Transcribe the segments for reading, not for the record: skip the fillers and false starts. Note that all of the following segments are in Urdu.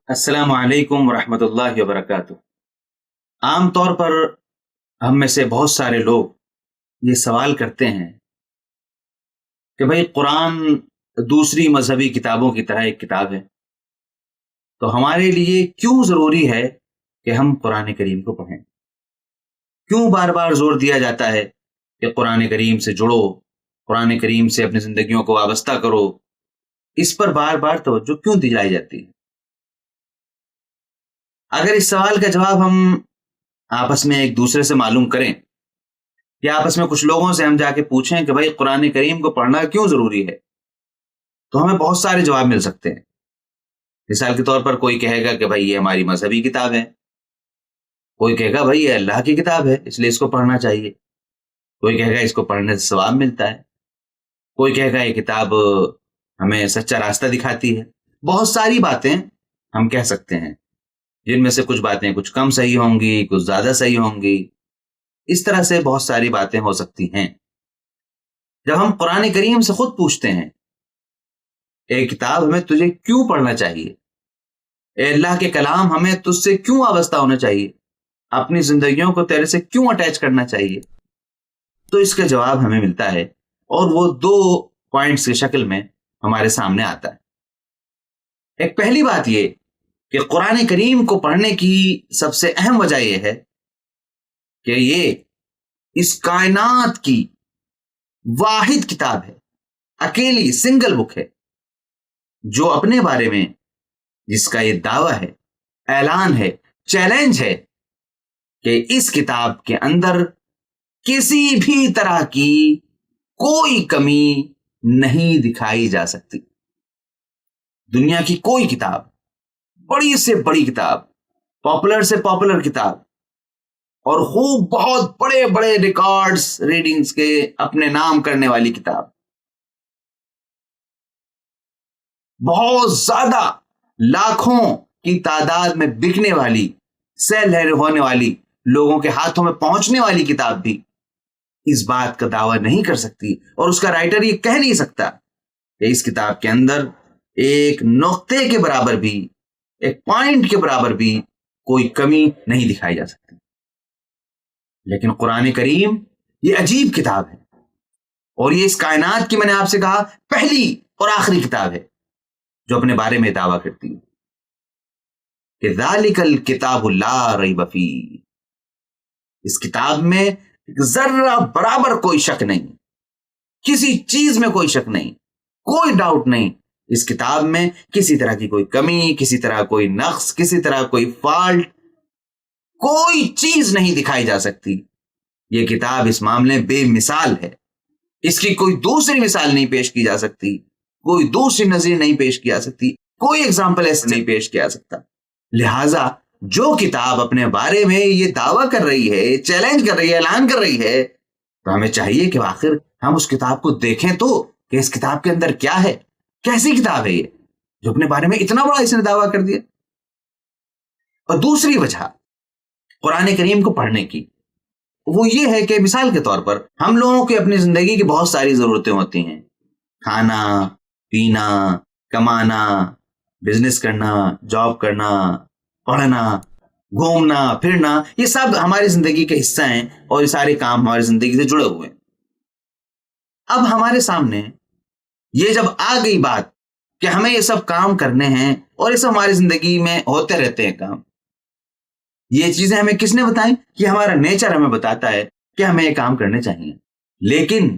السلام علیکم ورحمۃ اللہ وبرکاتہ۔ عام طور پر ہم میں سے بہت سارے لوگ یہ سوال کرتے ہیں کہ بھائی قرآن دوسری مذہبی کتابوں کی طرح ایک کتاب ہے، تو ہمارے لیے کیوں ضروری ہے کہ ہم قرآن کریم کو پڑھیں؟ کیوں بار بار زور دیا جاتا ہے کہ قرآن کریم سے جڑو، قرآن کریم سے اپنی زندگیوں کو وابستہ کرو؟ اس پر بار بار توجہ کیوں دلائی جاتی ہے؟ اگر اس سوال کا جواب ہم آپس میں ایک دوسرے سے معلوم کریں یا آپس میں کچھ لوگوں سے ہم جا کے پوچھیں کہ بھائی قرآن کریم کو پڑھنا کیوں ضروری ہے، تو ہمیں بہت سارے جواب مل سکتے ہیں۔ مثال کے طور پر کوئی کہے گا کہ بھائی یہ ہماری مذہبی کتاب ہے، کوئی کہے گا بھائی یہ اللہ کی کتاب ہے اس لیے اس کو پڑھنا چاہیے، کوئی کہے گا اس کو پڑھنے سے ثواب ملتا ہے، کوئی کہے گا یہ کتاب ہمیں سچا راستہ دکھاتی ہے۔ بہت ساری باتیں ہم کہہ سکتے ہیں، جن میں سے کچھ باتیں کچھ کم صحیح ہوں گی، کچھ زیادہ صحیح ہوں گی، اس طرح سے بہت ساری باتیں ہو سکتی ہیں۔ جب ہم قرآن کریم سے خود پوچھتے ہیں اے کتاب ہمیں تجھے کیوں پڑھنا چاہیے، اے اللہ کے کلام ہمیں تجھ سے کیوں وابستہ ہونا چاہیے، اپنی زندگیوں کو تیرے سے کیوں اٹیچ کرنا چاہیے، تو اس کا جواب ہمیں ملتا ہے، اور وہ دو پوائنٹس کی شکل میں ہمارے سامنے آتا ہے۔ ایک پہلی بات یہ کہ قرآن کریم کو پڑھنے کی سب سے اہم وجہ یہ ہے کہ یہ اس کائنات کی واحد کتاب ہے، اکیلی سنگل بک ہے، جو اپنے بارے میں جس کا یہ دعویٰ ہے، اعلان ہے، چیلنج ہے کہ اس کتاب کے اندر کسی بھی طرح کی کوئی کمی نہیں دکھائی جا سکتی۔ دنیا کی کوئی کتاب، بڑی سے بڑی کتاب، پاپولر سے پاپولر کتاب، اور خوب بہت بڑے بڑے ریکارڈز ریڈنگز کے اپنے نام کرنے والی کتاب، بہت زیادہ لاکھوں کی تعداد میں بکنے والی، سیل ہونے والی، لوگوں کے ہاتھوں میں پہنچنے والی کتاب بھی اس بات کا دعویٰ نہیں کر سکتی، اور اس کا رائٹر یہ کہہ نہیں سکتا کہ اس کتاب کے اندر ایک نقطے کے برابر بھی، ایک پوائنٹ کے برابر بھی کوئی کمی نہیں دکھائی جا سکتی۔ لیکن قرآن کریم یہ عجیب کتاب ہے، اور یہ اس کائنات کی، میں نے آپ سے کہا، پہلی اور آخری کتاب ہے جو اپنے بارے میں دعویٰ کرتی ہے کہ ذالک الکتاب لا ریب فیہ، اس کتاب میں ذرہ برابر کوئی شک نہیں، کسی چیز میں کوئی شک نہیں، کوئی ڈاؤٹ نہیں، اس کتاب میں کسی طرح کی کوئی کمی، کسی طرح کوئی نقص، کسی طرح کوئی فالٹ، کوئی چیز نہیں دکھائی جا سکتی۔ یہ کتاب اس معاملے بے مثال ہے، اس کی کوئی دوسری مثال نہیں پیش کی جا سکتی، کوئی دوسری نظیر نہیں پیش کی جا سکتی، کوئی ایگزامپل ایسے نہیں پیش کیا جا سکتا۔ لہٰذا جو کتاب اپنے بارے میں یہ دعویٰ کر رہی ہے، چیلنج کر رہی ہے، اعلان کر رہی ہے، تو ہمیں چاہیے کہ آخر ہم اس کتاب کو دیکھیں تو کہ اس کتاب کے اندر کیا ہے، کیسی کتاب ہے یہ جو اپنے بارے میں اتنا بڑا اس نے دعویٰ کر دیا۔ اور دوسری وجہ قرآن کریم کو پڑھنے کی وہ یہ ہے کہ مثال کے طور پر ہم لوگوں کی اپنی زندگی کی بہت ساری ضرورتیں ہوتی ہیں، کھانا، پینا، کمانا، بزنس کرنا، جاب کرنا، پڑھنا، گھومنا پھرنا، یہ سب ہماری زندگی کے حصہ ہیں، اور یہ سارے کام ہماری زندگی سے جڑے ہوئے ہیں۔ اب ہمارے سامنے یہ جب آ گئی بات کہ ہمیں یہ سب کام کرنے ہیں، اور یہ سب ہماری زندگی میں ہوتے رہتے ہیں کام، یہ چیزیں ہمیں کس نے بتائیں؟ کہ ہمارا نیچر ہمیں بتاتا ہے کہ ہمیں یہ کام کرنے چاہیے۔ لیکن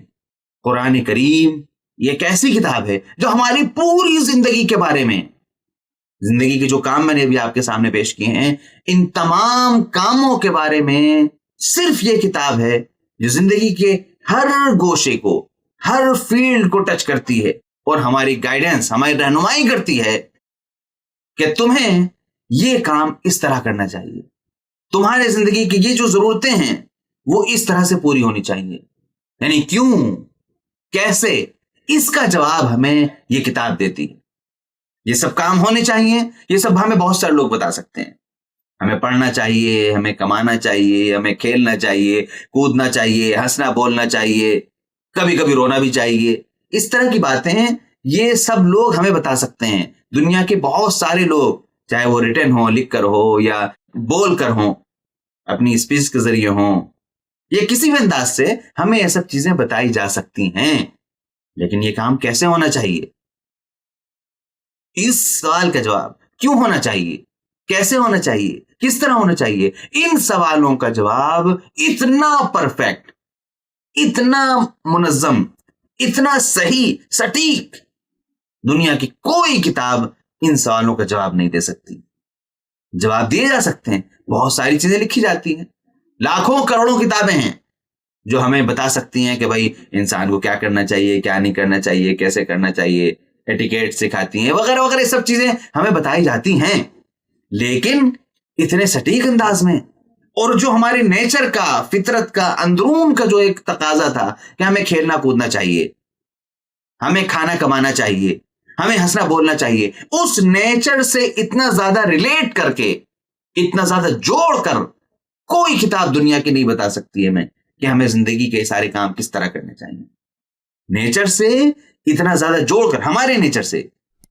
قرآن کریم یہ ایک ایسی کتاب ہے جو ہماری پوری زندگی کے بارے میں، زندگی کے جو کام میں نے بھی آپ کے سامنے پیش کیے ہیں، ان تمام کاموں کے بارے میں صرف یہ کتاب ہے جو زندگی کے ہر گوشے کو، ہر فیلڈ کو ٹچ کرتی ہے، اور ہماری گائیڈنس، ہماری رہنمائی کرتی ہے کہ تمہیں یہ کام اس طرح کرنا چاہیے، تمہارے زندگی کی یہ جو ضرورتیں ہیں وہ اس طرح سے پوری ہونی چاہیے۔ یعنی کیوں، کیسے، اس کا جواب ہمیں یہ کتاب دیتی ہے۔ یہ سب کام ہونے چاہیے، یہ سب ہمیں بہت سارے لوگ بتا سکتے ہیں، ہمیں پڑھنا چاہیے، ہمیں کمانا چاہیے، ہمیں کھیلنا چاہیے، کودنا چاہیے، ہنسنا بولنا چاہیے، کبھی کبھی رونا بھی چاہیے، اس طرح کی باتیں یہ سب لوگ ہمیں بتا سکتے ہیں. دنیا کے بہت سارے لوگ، چاہے وہ ریٹن ہو، لکھ کر ہو، یا بول کر ہوں، اپنی اسپیچ کے ذریعے ہوں، یا کسی بھی انداز سے ہمیں یہ سب چیزیں بتائی جا سکتی ہیں. لیکن یہ کام کیسے ہونا چاہیے؟ اس سوال کا جواب کیوں ہونا چاہیے، کیسے ہونا چاہیے، کس طرح ہونا چاہیے، ان سوالوں کا جواب اتنا پرفیکٹ، اتنا منظم، اتنا صحیح سٹیک، دنیا کی کوئی کتاب ان سوالوں کا جواب نہیں دے سکتی. جواب دیے جا سکتے ہیں، بہت ساری چیزیں لکھی جاتی ہیں، لاکھوں کروڑوں کتابیں ہیں جو ہمیں بتا سکتی ہیں کہ بھائی انسان کو کیا کرنا چاہیے، کیا نہیں کرنا چاہیے، کیسے کرنا چاہیے، ایٹیکیٹ سکھاتی ہیں، وغیرہ وغیرہ. سب چیزیں ہمیں بتائی جاتی ہیں، لیکن اتنے سٹیک انداز میں. اور جو ہمارے نیچر کا، فطرت کا، اندرون کا جو ایک تقاضا تھا کہ ہمیں کھیلنا کودنا چاہیے، ہمیں کھانا کمانا چاہیے، ہمیں ہنسنا بولنا چاہیے، اس نیچر سے اتنا زیادہ ریلیٹ کر کے، اتنا زیادہ جوڑ کر کوئی کتاب دنیا کی نہیں بتا سکتی ہے ہمیں کہ ہمیں زندگی کے سارے کام کس طرح کرنے چاہیے. نیچر سے اتنا زیادہ جوڑ کر، ہمارے نیچر سے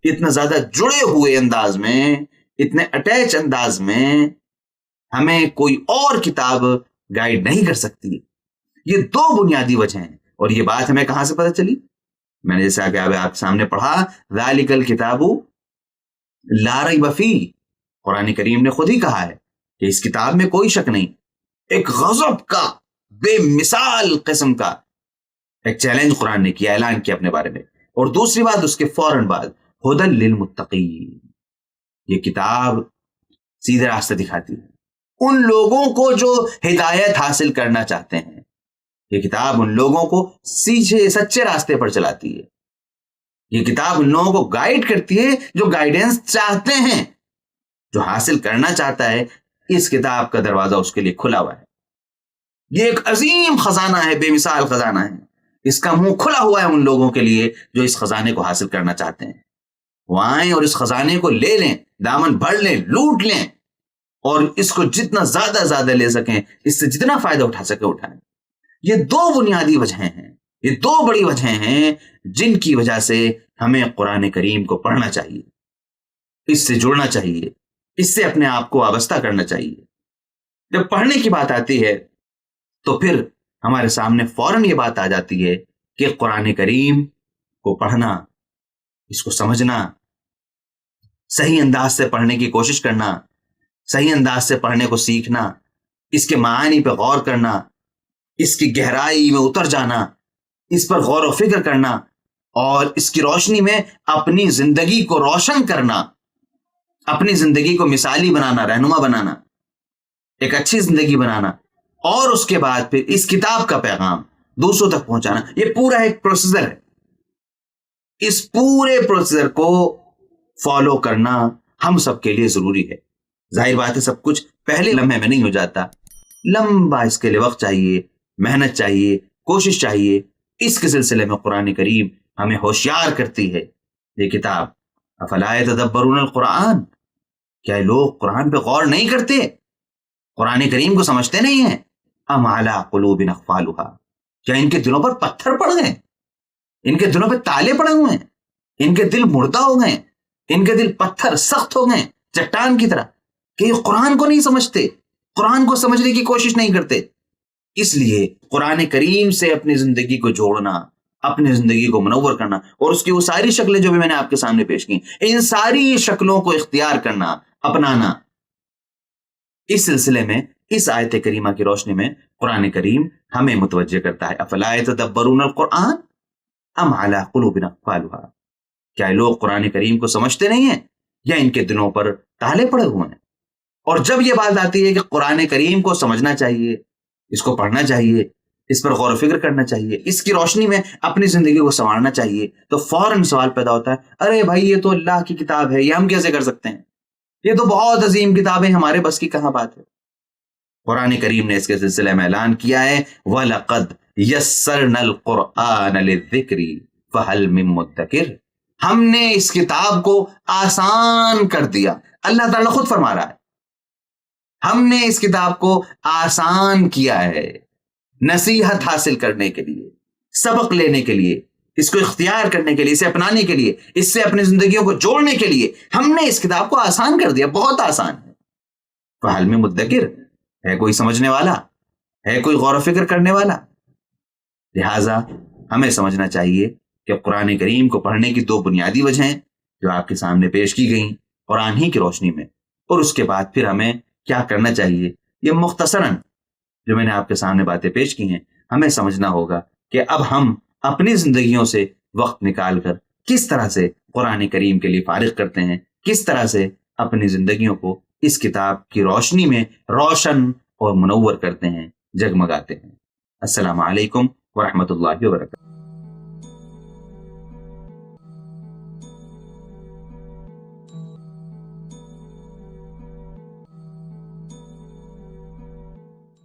اتنا زیادہ جڑے ہوئے انداز میں، اتنے اٹیچ انداز میں ہمیں کوئی اور کتاب گائیڈ نہیں کر سکتی. یہ دو بنیادی وجہ ہیں. اور یہ بات ہمیں کہاں سے پتہ چلی؟ میں نے جیسے آگے آپ کے سامنے پڑھا، ذالک الکتاب لا ریب فیہ، قرآن کریم نے خود ہی کہا ہے کہ اس کتاب میں کوئی شک نہیں. ایک غضب کا، بے مثال قسم کا ایک چیلنج قرآن نے کیا، اعلان کیا اپنے بارے میں. اور دوسری بات، اس کے فوراً بعد، ھدی للمتقین، یہ کتاب سیدھے راستے دکھاتی ہے ان لوگوں کو جو ہدایت حاصل کرنا چاہتے ہیں. یہ کتاب ان لوگوں کو سیدھے سچے راستے پر چلاتی ہے. یہ کتاب ان لوگوں کو گائیڈ کرتی ہے جو گائیڈنس چاہتے ہیں. جو حاصل کرنا چاہتا ہے، اس کتاب کا دروازہ اس کے لیے کھلا ہوا ہے. یہ ایک عظیم خزانہ ہے، بے مثال خزانہ ہے. اس کا منہ کھلا ہوا ہے ان لوگوں کے لیے جو اس خزانے کو حاصل کرنا چاہتے ہیں. وہ آئیں اور اس خزانے کو لے لیں، دامن بھر لیں، لوٹ لیں، اور اس کو جتنا زیادہ لے سکیں، اس سے جتنا فائدہ اٹھا سکے اٹھائیں. یہ دو بنیادی وجہیں ہیں، یہ دو بڑی وجہیں ہیں جن کی وجہ سے ہمیں قرآن کریم کو پڑھنا چاہیے، اس سے جڑنا چاہیے، اس سے اپنے آپ کو وابستہ کرنا چاہیے. جب پڑھنے کی بات آتی ہے تو پھر ہمارے سامنے فوراً یہ بات آ جاتی ہے کہ قرآن کریم کو پڑھنا، اس کو سمجھنا، صحیح انداز سے پڑھنے کی کوشش کرنا، صحیح انداز سے پڑھنے کو سیکھنا، اس کے معانی پہ غور کرنا، اس کی گہرائی میں اتر جانا، اس پر غور و فکر کرنا، اور اس کی روشنی میں اپنی زندگی کو روشن کرنا، اپنی زندگی کو مثالی بنانا، رہنما بنانا، ایک اچھی زندگی بنانا، اور اس کے بعد پھر اس کتاب کا پیغام دوسروں تک پہنچانا. یہ پورا ایک پروسیجر ہے. اس پورے پروسیجر کو فالو کرنا ہم سب کے لیے ضروری ہے. ظاہر بات ہے سب کچھ پہلے لمحے میں نہیں ہو جاتا، لمبا اس کے لیے وقت چاہیے، محنت چاہیے، کوشش چاہیے. اس کے سلسلے میں قرآن کریم ہمیں ہوشیار کرتی ہے. یہ کتاب، افلا یتدبرون القرآن، کیا لوگ قرآن پہ غور نہیں کرتے، قرآن کریم کو سمجھتے نہیں ہیں؟ ام علی قلوب اقفالها، کیا ان کے دلوں پر پتھر پڑ گئے، ان کے دلوں پہ تالے پڑے ہوئے ہیں، ان کے دل مردہ ہو گئے، ان کے دل پتھر سخت ہو گئے چٹان کی طرح، کہ یہ قرآن کو نہیں سمجھتے، قرآن کو سمجھنے کی کوشش نہیں کرتے. اس لیے قرآن کریم سے اپنی زندگی کو جوڑنا، اپنی زندگی کو منور کرنا، اور اس کی وہ ساری شکلیں جو بھی میں نے آپ کے سامنے پیش کی، ان ساری شکلوں کو اختیار کرنا، اپنانا. اس سلسلے میں اس آیت کریمہ کی روشنی میں قرآن کریم ہمیں متوجہ کرتا ہے، افلا یتدبرون القرآن ام علی قلوب اقفالها، کیا لوگ قرآن کریم کو سمجھتے نہیں ہیں یا ان کے دلوں پر تالے پڑے ہوئے ہیں؟ اور جب یہ بات آتی ہے کہ قرآن کریم کو سمجھنا چاہیے، اس کو پڑھنا چاہیے، اس پر غور و فکر کرنا چاہیے، اس کی روشنی میں اپنی زندگی کو سنوارنا چاہیے، تو فوراً سوال پیدا ہوتا ہے، ارے بھائی یہ تو اللہ کی کتاب ہے، یہ ہم کیسے کر سکتے ہیں؟ یہ تو بہت عظیم کتابیں، ہمارے بس کی کہاں بات ہے؟ قرآن کریم نے اس کے سلسلے میں اعلان کیا ہے، وَلَقَدْ يَسَّرْنَا الْقُرْآنَ لِلذِّكْرِ فَهَلْ مِن مُدَّكِرٍ، ہم نے اس کتاب کو آسان کر دیا. اللہ تعالیٰ خود فرما رہا ہے، ہم نے اس کتاب کو آسان کیا ہے نصیحت حاصل کرنے کے لیے، سبق لینے کے لیے. اس کو اختیار کرنے کے لیے، اسے اپنانے کے لیے، اس سے اپنی زندگیوں کو جوڑنے کے لیے ہم نے اس کتاب کو آسان کر دیا، بہت آسان ہے۔ فہل من مدکر، ہے کوئی سمجھنے والا، ہے کوئی غور و فکر کرنے والا؟ لہٰذا ہمیں سمجھنا چاہیے کہ قرآن کریم کو پڑھنے کی دو بنیادی وجہیں جو آپ کے سامنے پیش کی گئیں قرآن ہی کی روشنی میں، اور اس کے بعد پھر ہمیں کیا کرنا چاہیے، یہ مختصراً جو میں نے آپ کے سامنے باتیں پیش کی ہیں، ہمیں سمجھنا ہوگا کہ اب ہم اپنی زندگیوں سے وقت نکال کر کس طرح سے قرآن کریم کے لیے فارغ کرتے ہیں، کس طرح سے اپنی زندگیوں کو اس کتاب کی روشنی میں روشن اور منور کرتے ہیں، جگمگاتے ہیں۔ السلام علیکم ورحمۃ اللہ وبرکاتہ۔